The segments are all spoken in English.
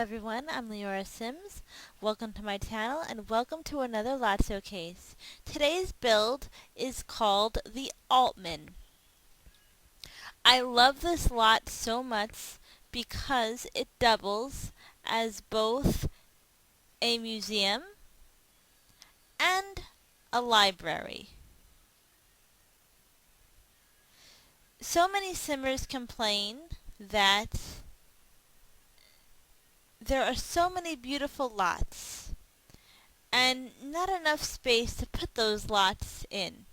everyone, I'm Leora Sims. Welcome to my channel and welcome to another lot showcase. Today's build is called the Altmann. I love this lot so much because it doubles as both a museum and a library. So many simmers complain that there are so many beautiful lots and not enough space to put those lots in.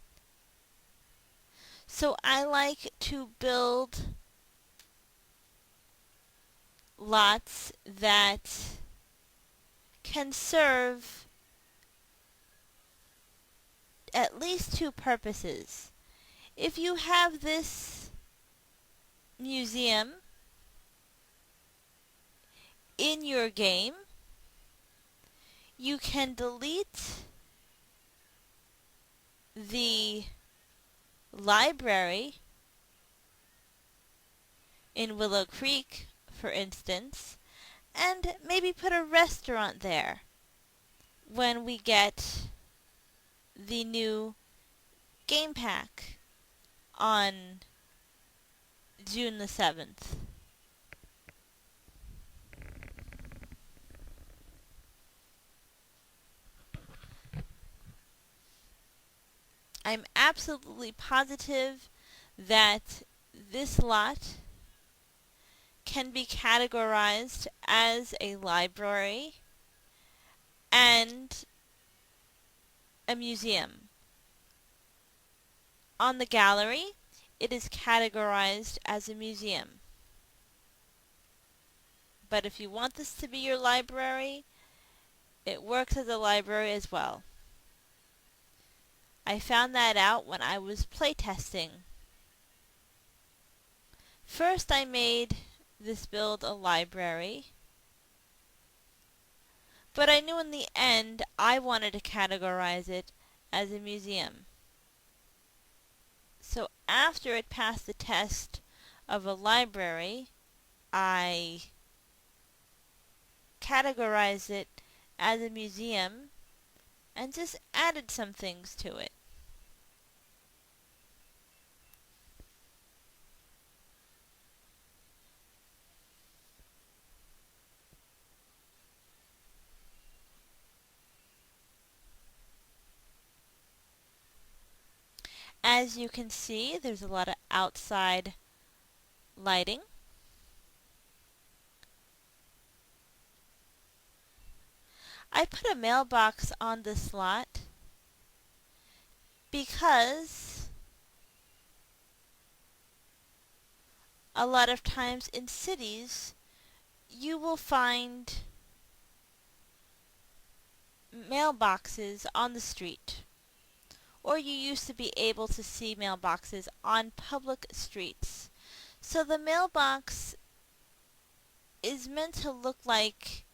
So I like to build lots that can serve at least two purposes. If you have this museum in your game, you can delete the library in Willow Creek, for instance, and maybe put a restaurant there when we get the new game pack on June the 7th. I'm absolutely positive that this lot can be categorized as a library and a museum. On the gallery, it is categorized as a museum. But if you want this to be your library, it works as a library as well. I found that out when I was playtesting. First I made this build a library, but I knew in the end I wanted to categorize it as a museum. So after it passed the test of a library, I categorized it as a museum and just added some things to it. As you can see, there's a lot of outside lighting. I put a mailbox on this lot because a lot of times in cities you will find mailboxes on the street, or you used to be able to see mailboxes on public streets. So the mailbox is meant to look like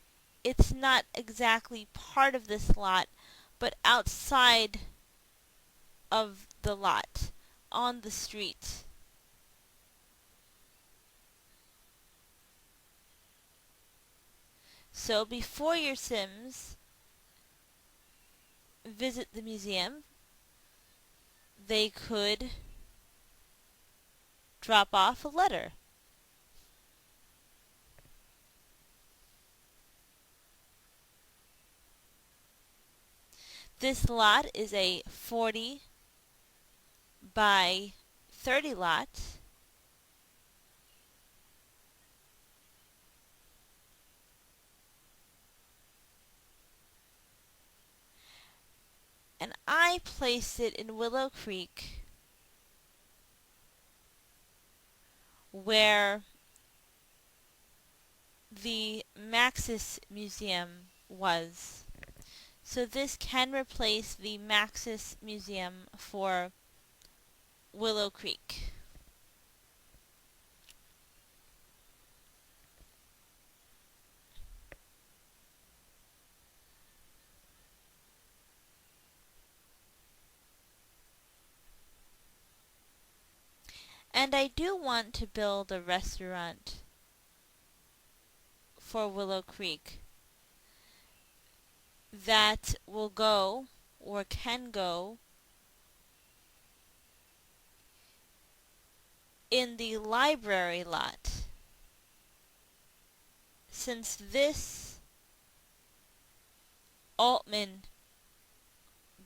it's not exactly part of this lot, but outside of the lot, on the street. So before your Sims visit the museum, they could drop off a letter. This lot is a 40 by 30 lot. And I placed it in Willow Creek where the Maxis Museum was. So this can replace the Maxis Museum for Willow Creek. And I do want to build a restaurant for Willow Creek that will go or can go in the library lot. Since this Altmann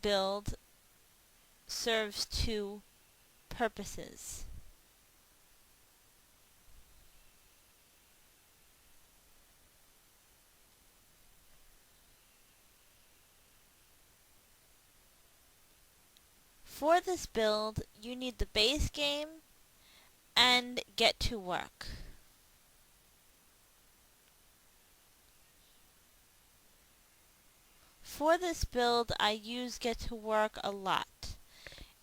build serves two purposes. For this build, you need the base game and Get to Work. For this build, I use Get to Work a lot.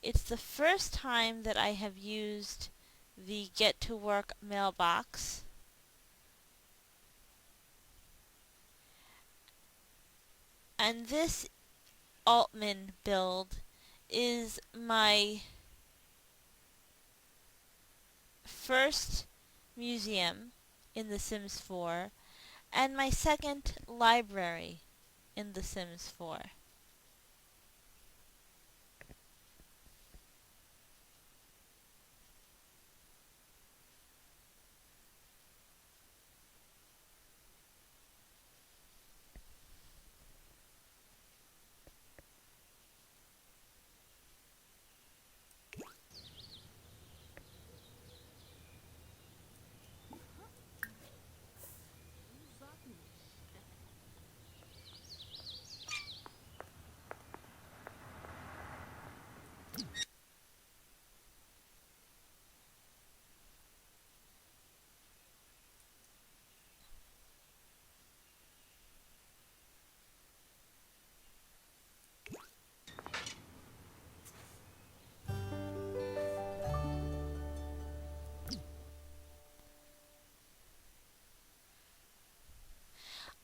It's the first time that I have used the Get to Work mailbox. And this Altmann build is my first museum in The Sims 4 and my second library in The Sims 4.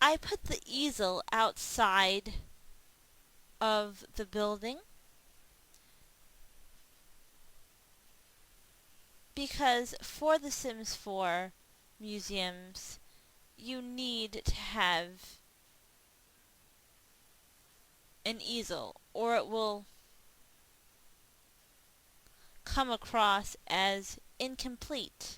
I put the easel outside of the building because for The Sims 4 museums, you need to have an easel or it will come across as incomplete.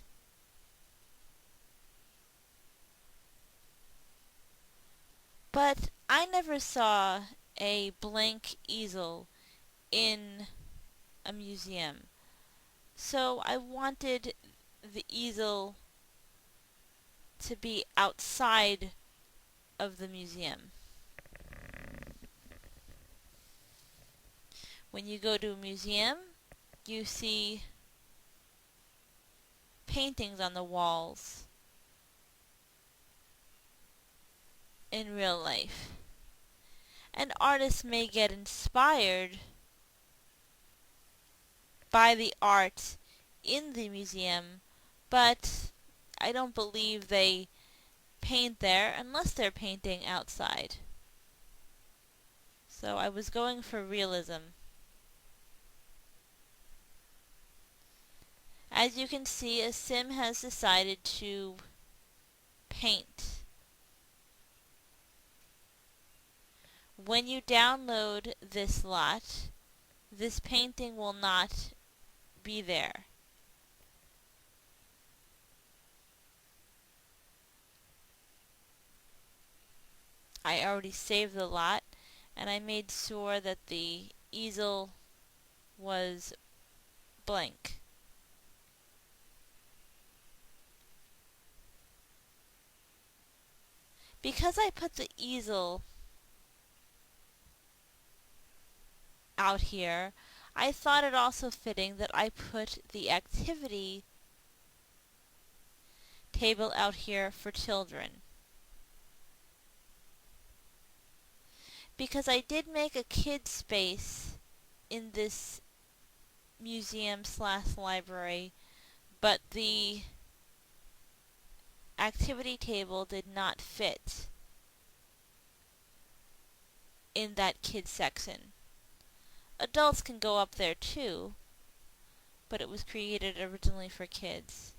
But I never saw a blank easel in a museum. So I wanted the easel to be outside of the museum. When you go to a museum, you see paintings on the walls in real life. And artists may get inspired by the art in the museum, but I don't believe they paint there unless they're painting outside. So I was going for realism. As you can see, a sim has decided to paint. When you download this lot, this painting will not be there. I already saved the lot and I made sure that the easel was blank. Because I put the easel out here, I thought it also fitting that I put the activity table out here for children. Because I did make a kid space in this museum/library, but the activity table did not fit in that kid section. Adults can go up there too, but it was created originally for kids.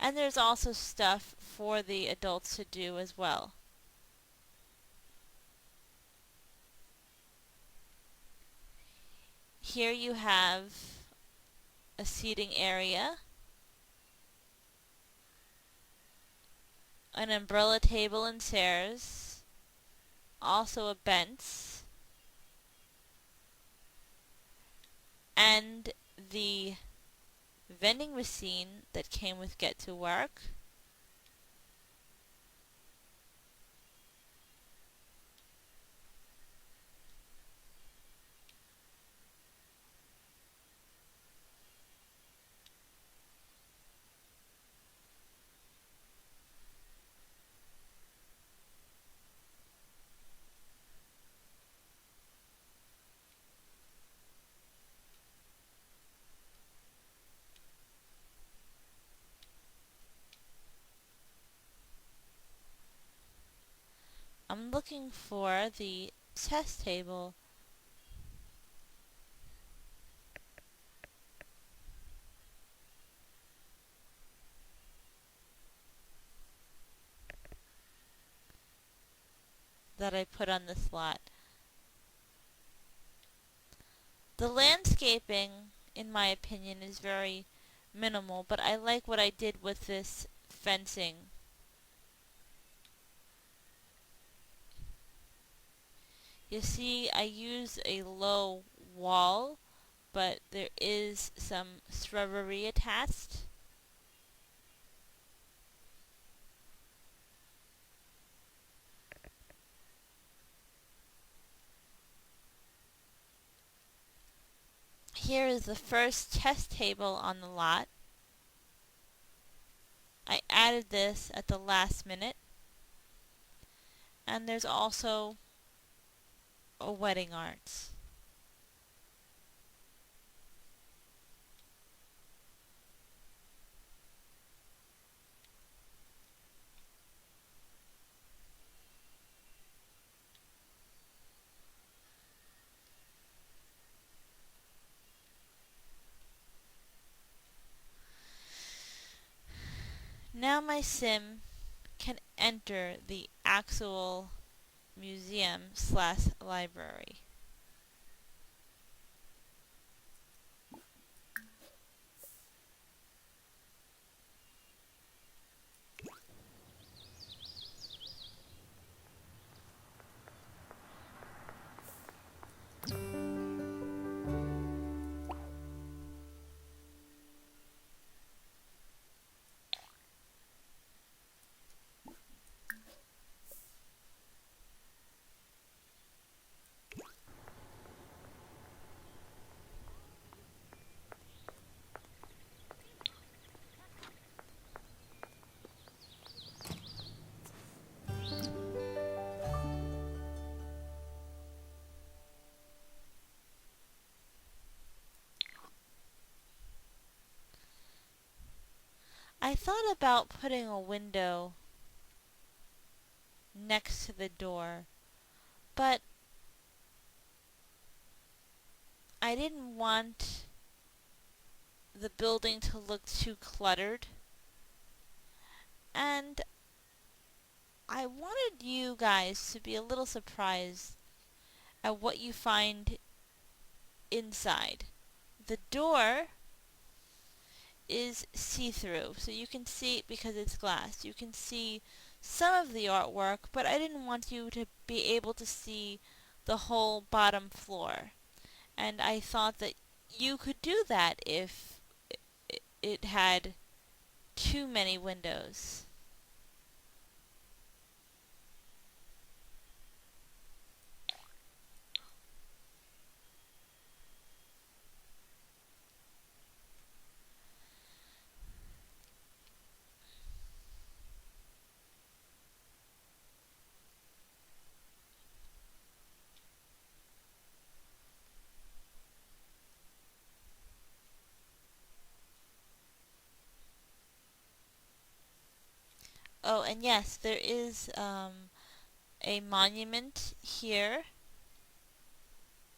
And there's also stuff for the adults to do as well. Here you have a seating area, an umbrella table and chairs, also a bench, and the vending machine that came with Get to Work. I'm looking for the chess table. That I put on this lot. The landscaping, in my opinion, is very minimal, but I like what I did with this fencing. You see, I use a low wall, but there is some shrubbery attached. Here is the first chess table on the lot. I added this at the last minute. And there's also a wedding arch. Now my sim can enter the actual museum/library. I thought about putting a window next to the door, but I didn't want the building to look too cluttered, and I wanted you guys to be a little surprised at what you find inside. The door is see-through, so you can see, because it's glass, you can see some of the artwork, but I didn't want you to be able to see the whole bottom floor. And I thought that you could do that if it had too many windows. Oh, and yes, there is a monument here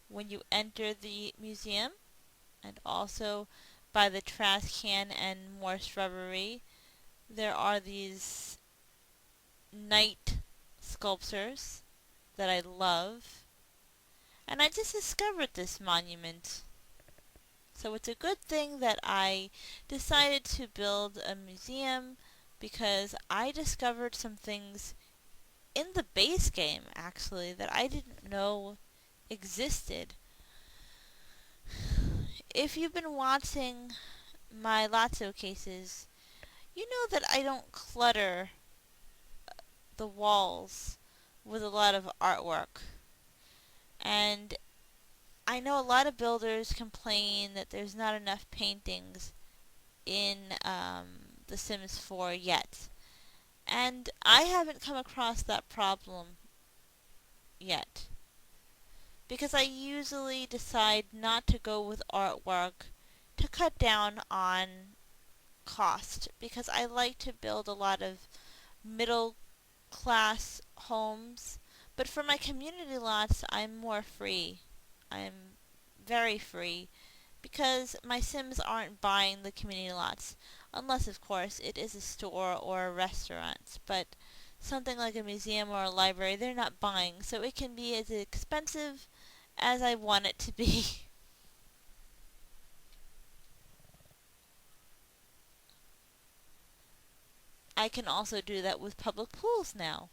when you enter the museum, and also by the trash can and more shrubbery there are these knight sculptures that I love, and I just discovered this monument. So it's a good thing that I decided to build a museum because I discovered some things in the base game, actually, that I didn't know existed. If you've been watching my Lotso cases, you know that I don't clutter the walls with a lot of artwork. And I know a lot of builders complain that there's not enough paintings in The Sims 4 yet. And I haven't come across that problem yet. Because I usually decide not to go with artwork to cut down on cost. Because I like to build a lot of middle class homes. But for my community lots, I'm more free. I'm very free because my Sims aren't buying the community lots, unless, of course, it is a store or a restaurant. But something like a museum or a library, they're not buying, so it can be as expensive as I want it to be. I can also do that with public pools now.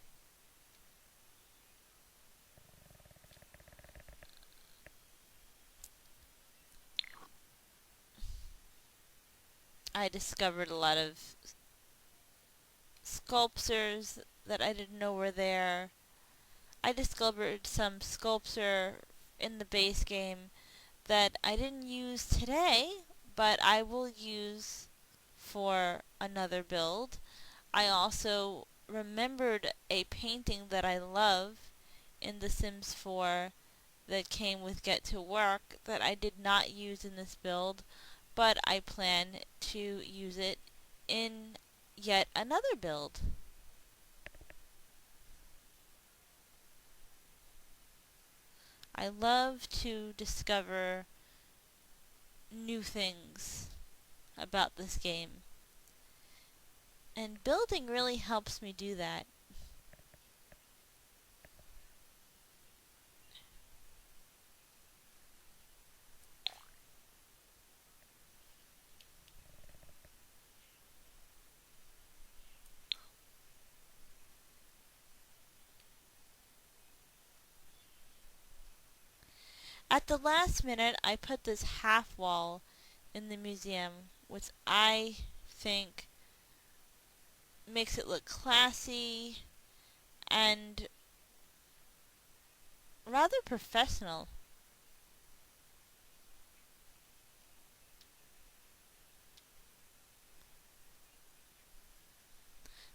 I discovered a lot of sculptures that I didn't know were there. I discovered some sculpture in the base game that I didn't use today, but I will use for another build. I also remembered a painting that I love in The Sims 4 that came with Get to Work that I did not use in this build, but I plan to use it in yet another build. I love to discover new things about this game, and building really helps me do that. At the last minute, I put this half wall in the museum, which I think makes it look classy and rather professional.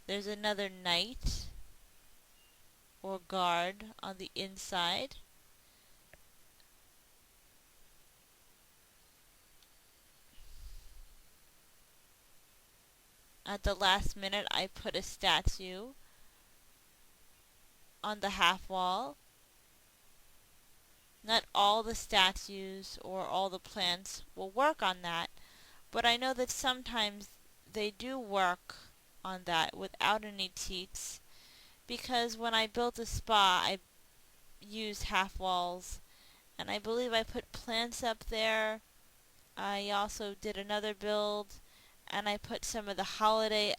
There's another knight or guard on the inside. At the last minute, I put a statue on the half wall. Not all the statues or all the plants will work on that, but I know that sometimes they do work on that without any teats, because when I built a spa, I used half walls, and I believe I put plants up there. I also did another build, and I put some of the holiday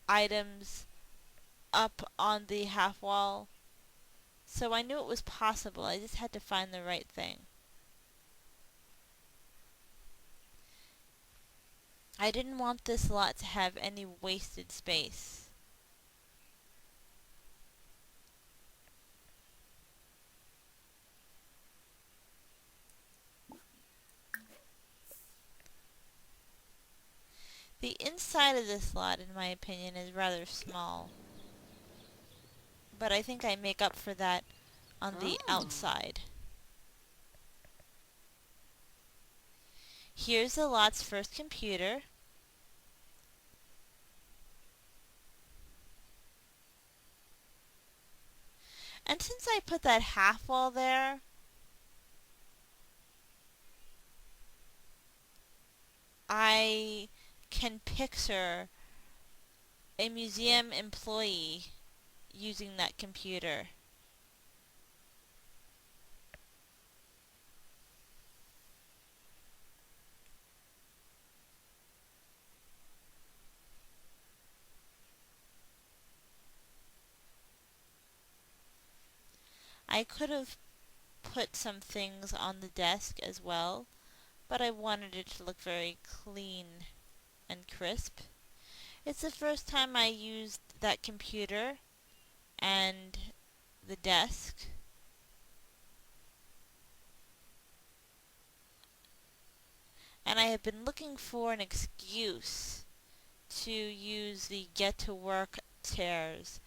items up on the half wall. So I knew it was possible. I just had to find the right thing. I didn't want this lot to have any wasted space. The inside of this lot, in my opinion, is rather small. But I think I make up for that on the outside. Here's the lot's first computer. And since I put that half wall there, I can picture a museum employee using that computer. I could have put some things on the desk as well, but I wanted it to look very clean and crisp. It's the first time I used that computer and the desk, and I have been looking for an excuse to use the Get to Work chairs.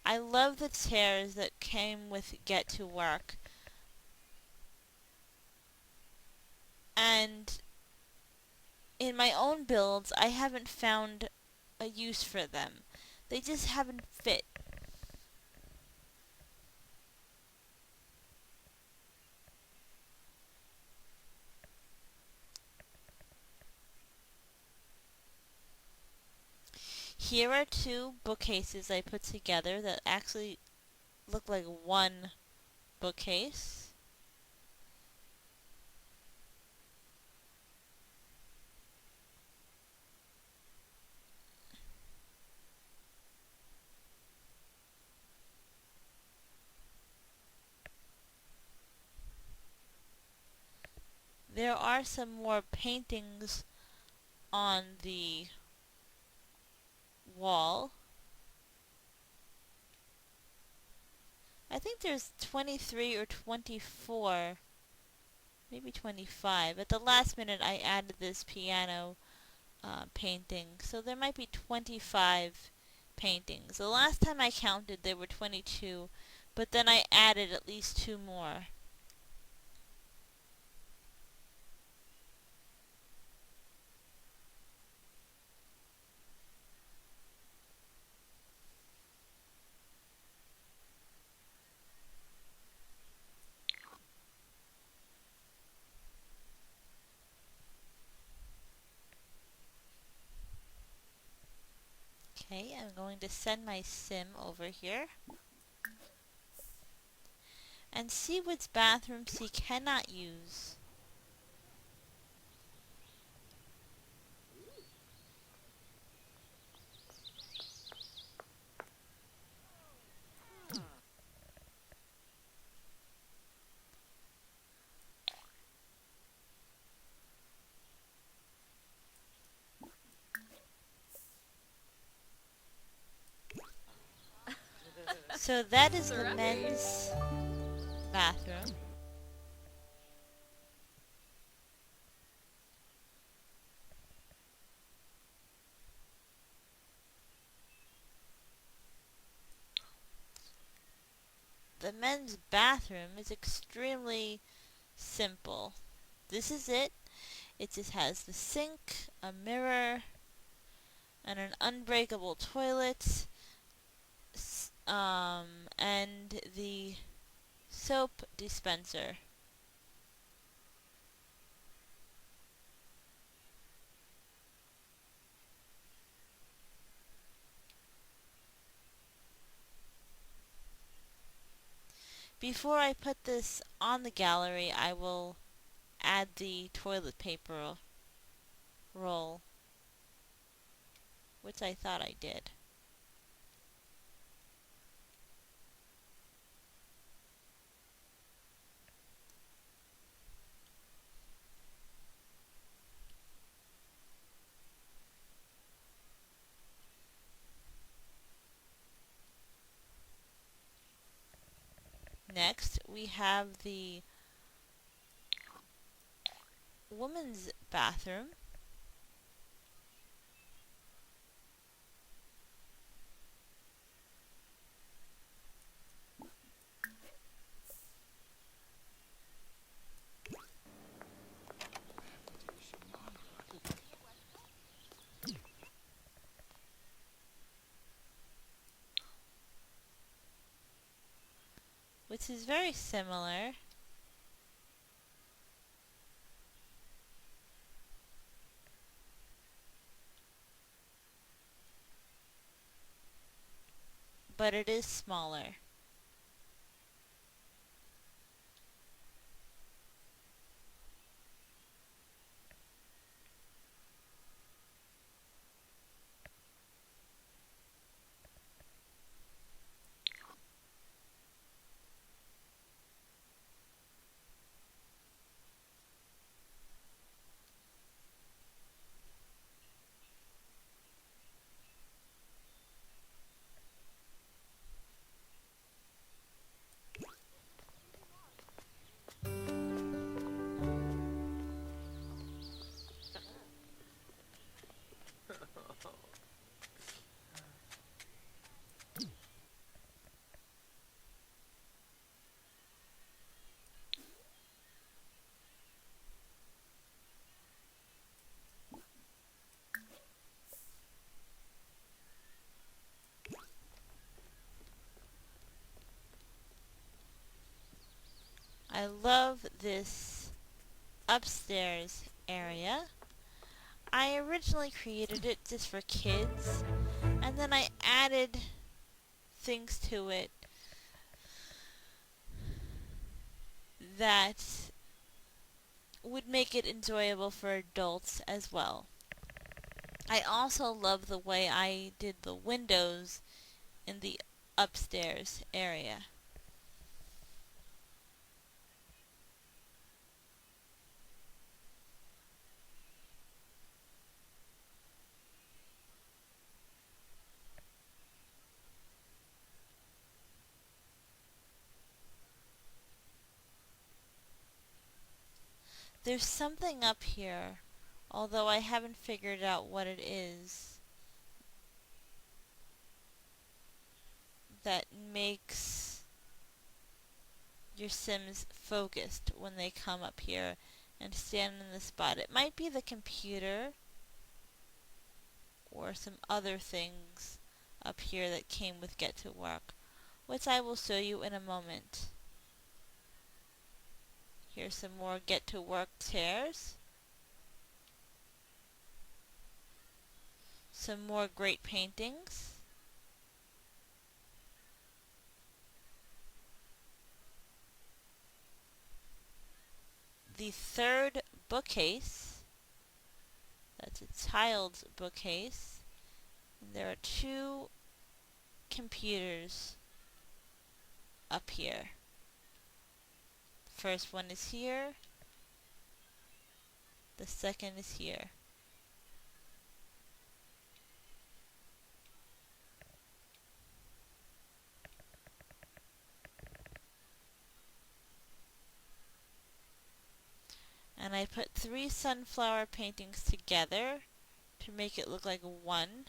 I love the chairs that came with Get to Work, and in my own builds I haven't found a use for them. They just haven't fit. Here are two bookcases I put together that actually look like one bookcase. There are some more paintings on the wall. I think there's 23 or 24, maybe 25. At the last minute I added this piano painting, so there might be 25 paintings. The last time I counted there were 22, but then I added at least two more. Okay, I'm going to send my sim over here and see which bathrooms he cannot use. So that is the men's bathroom. The men's bathroom is extremely simple. This is it. It just has the sink, a mirror, and an unbreakable toilet, and the soap dispenser. Before I put this on the gallery, I will add the toilet paper roll, which I thought I did. Next, we have the woman's bathroom. Which is very similar. but it is smaller. I love this upstairs area. I originally created it just for kids, and then I added things to it that would make it enjoyable for adults as well. I also love the way I did the windows in the upstairs area. There's something up here, although I haven't figured out what it is, that makes your Sims focused when they come up here and stand in the spot. It might be the computer or some other things up here that came with Get to Work, which I will show you in a moment. Here's some more Get to Work chairs. Some more great paintings. The third bookcase. That's a child's bookcase. And there are two computers up here. First one is here. The second is here. And I put 3 sunflower paintings together to make it look like one.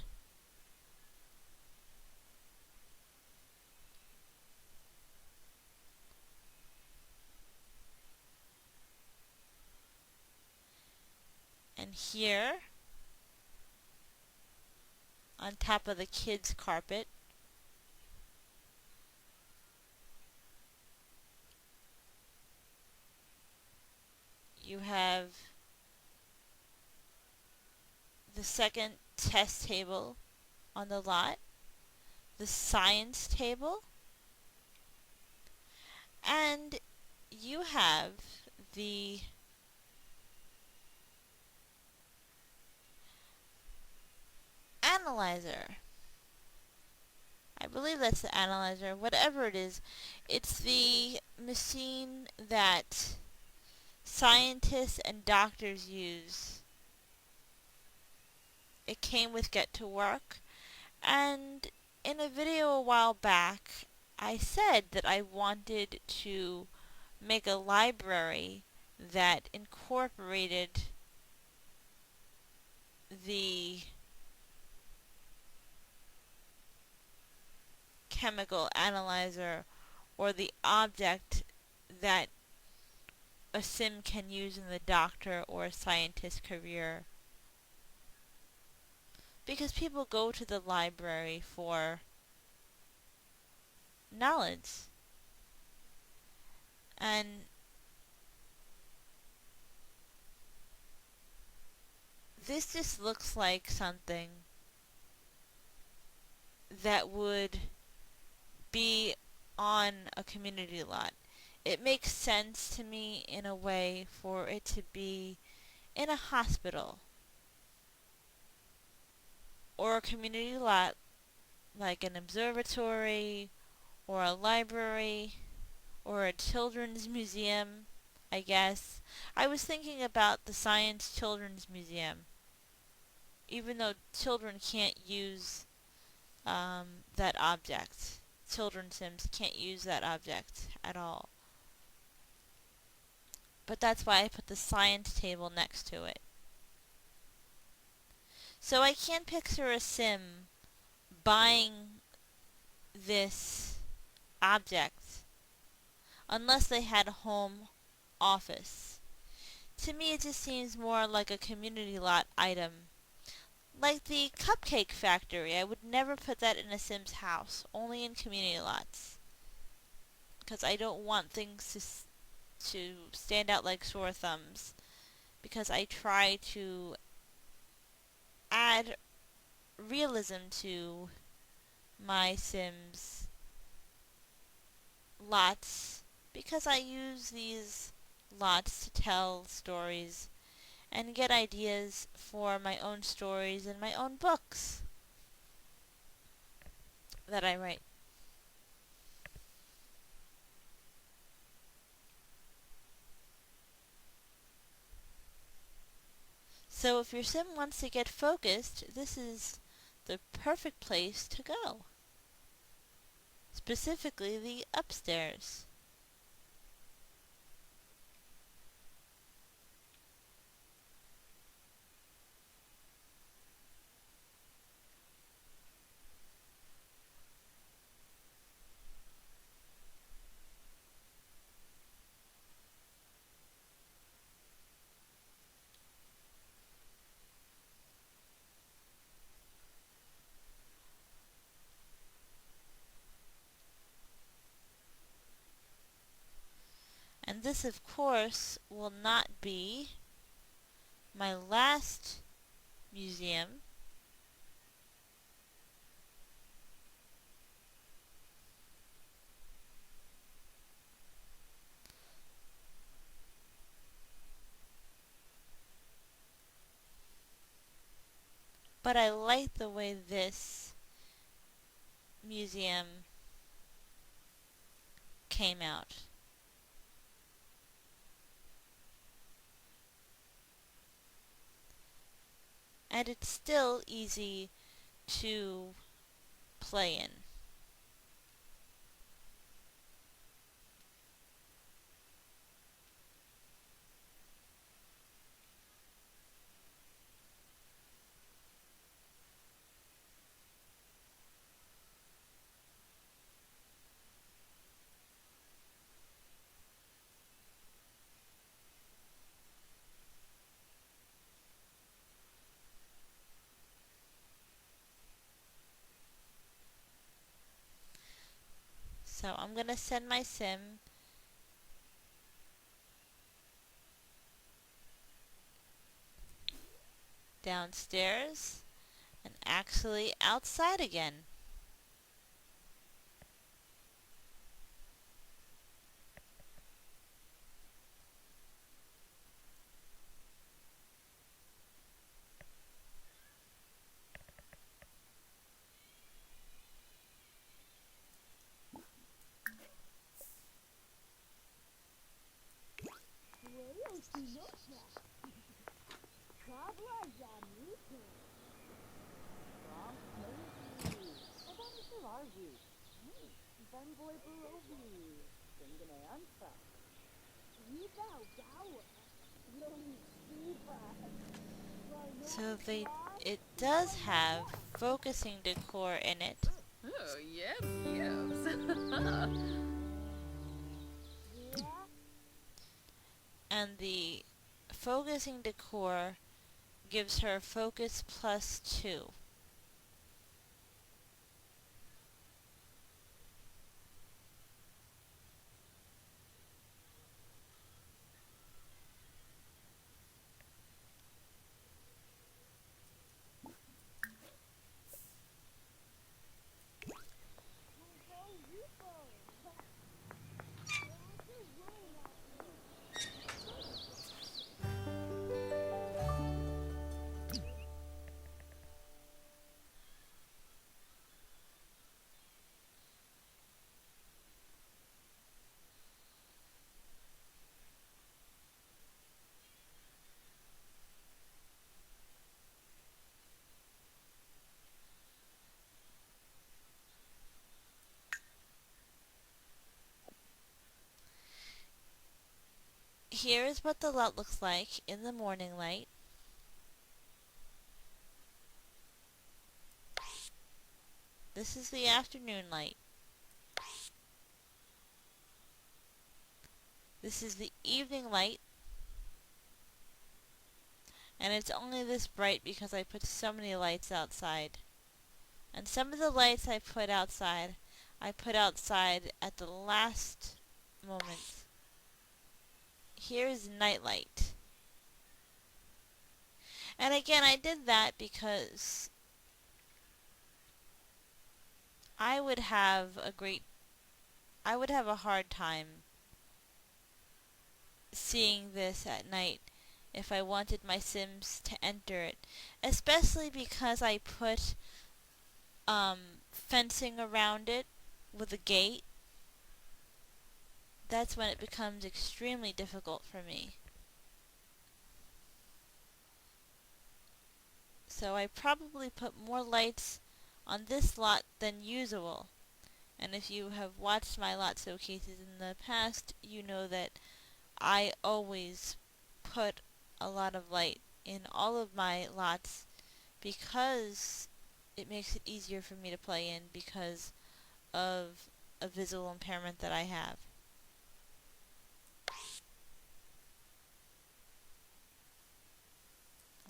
And here, on top of the kids' carpet, you have the second test table on the lot, the science table, and you have the analyzer. I believe that's the analyzer. Whatever it is, it's the machine that scientists and doctors use. It came with Get to Work, and in a video a while back, I said that I wanted to make a library that incorporated the chemical analyzer or the object that a sim can use in the doctor or a scientist career. Because people go to the library for knowledge. And this just looks like something that would be on a community lot. It makes sense to me in a way for it to be in a hospital or a community lot like an observatory or a library or a children's museum, I guess. I was thinking about the Science Children's Museum, even though children can't use that object. Children's Sims can't use that object at all. But that's why I put the science table next to it. So I can't picture a Sim buying this object unless they had a home office. To me, it just seems more like a community lot item. Like the Cupcake Factory, I would never put that in a Sim's house, only in community lots. Because I don't want things to stand out like sore thumbs. Because I try to add realism to my Sims lots. Because I use these lots to tell stories and get ideas for my own stories and my own books that I write. So if your sim wants to get focused, this is the perfect place to go. Specifically the upstairs. And this, of course, will not be my last museum. But I like the way this museum came out. And it's still easy to play in. So I'm going to send my sim downstairs and actually outside again. So it does have focusing decor in it. Oh, yes, yes. And the focusing decor gives her focus +2. Here is what the lot looks like in the morning light. This is the afternoon light. This is the evening light. And it's only this bright because I put so many lights outside. And some of the lights I put outside at the last moment. Here's night light. And again, I did that because I would have a hard time seeing this at night if I wanted my Sims to enter it. Especially because I put fencing around it with a gate. That's when it becomes extremely difficult for me. So I probably put more lights on this lot than usual. And if you have watched my lot showcases in the past, you know that I always put a lot of light in all of my lots because it makes it easier for me to play in because of a visual impairment that I have.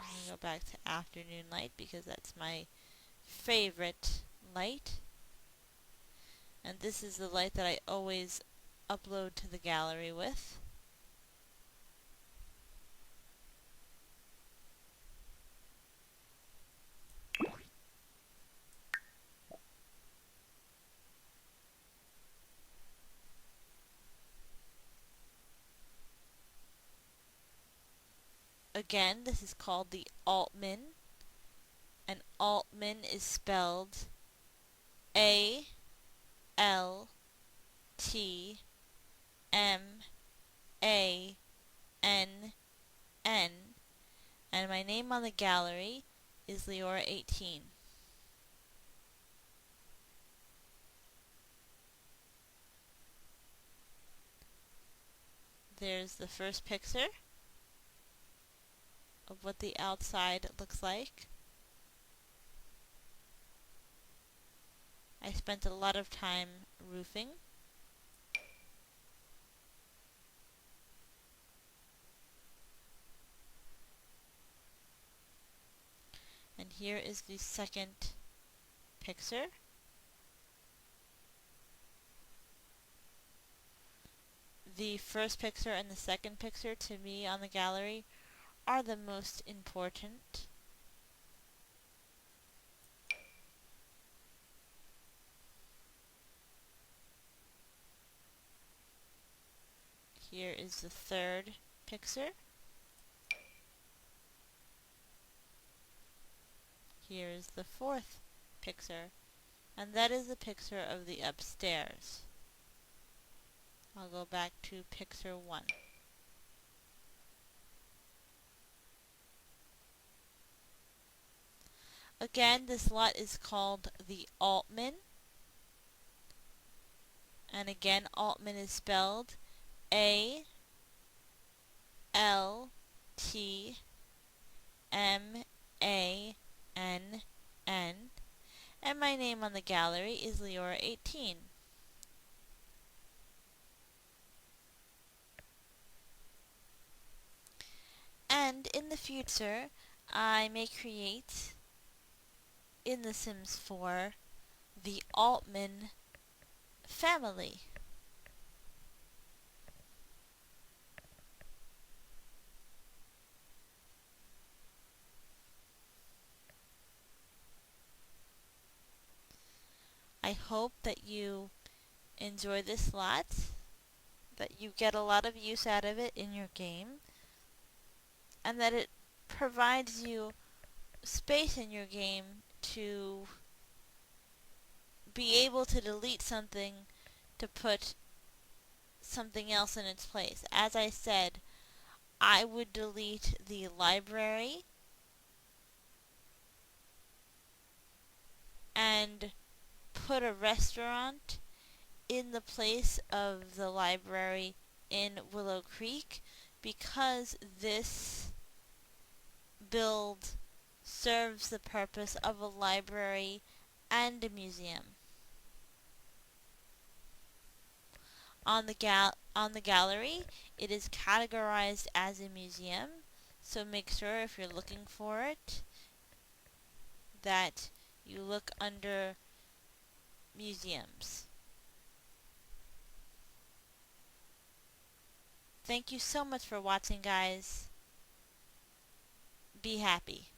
I'm going to go back to afternoon light because that's my favorite light. And this is the light that I always upload to the gallery with. Again, this is called the Altmann, and Altmann is spelled Altmann, and my name on the gallery is Leora 18. There's the first picture of what the outside looks like. I spent a lot of time roofing. And here is the second picture. The first picture and the second picture to me on the gallery are the most important. Here is the third picture. Here is the fourth picture, and that is the picture of the upstairs. I'll go back to picture 1. Again, this lot is called the Altmann, and again, Altmann is spelled Altmann, and my name on the gallery is Leora 18. And in the future, I may create in The Sims 4 the Altmann family. I hope that you enjoy this lot, that you get a lot of use out of it in your game, and that it provides you space in your game to be able to delete something to put something else in its place. As I said, I would delete the library and put a restaurant in the place of the library in Willow Creek because this build serves the purpose of a library and a museum. On the gallery, it is categorized as a museum, so make sure if you're looking for it that you look under museums. Thank you so much for watching, guys. Be happy.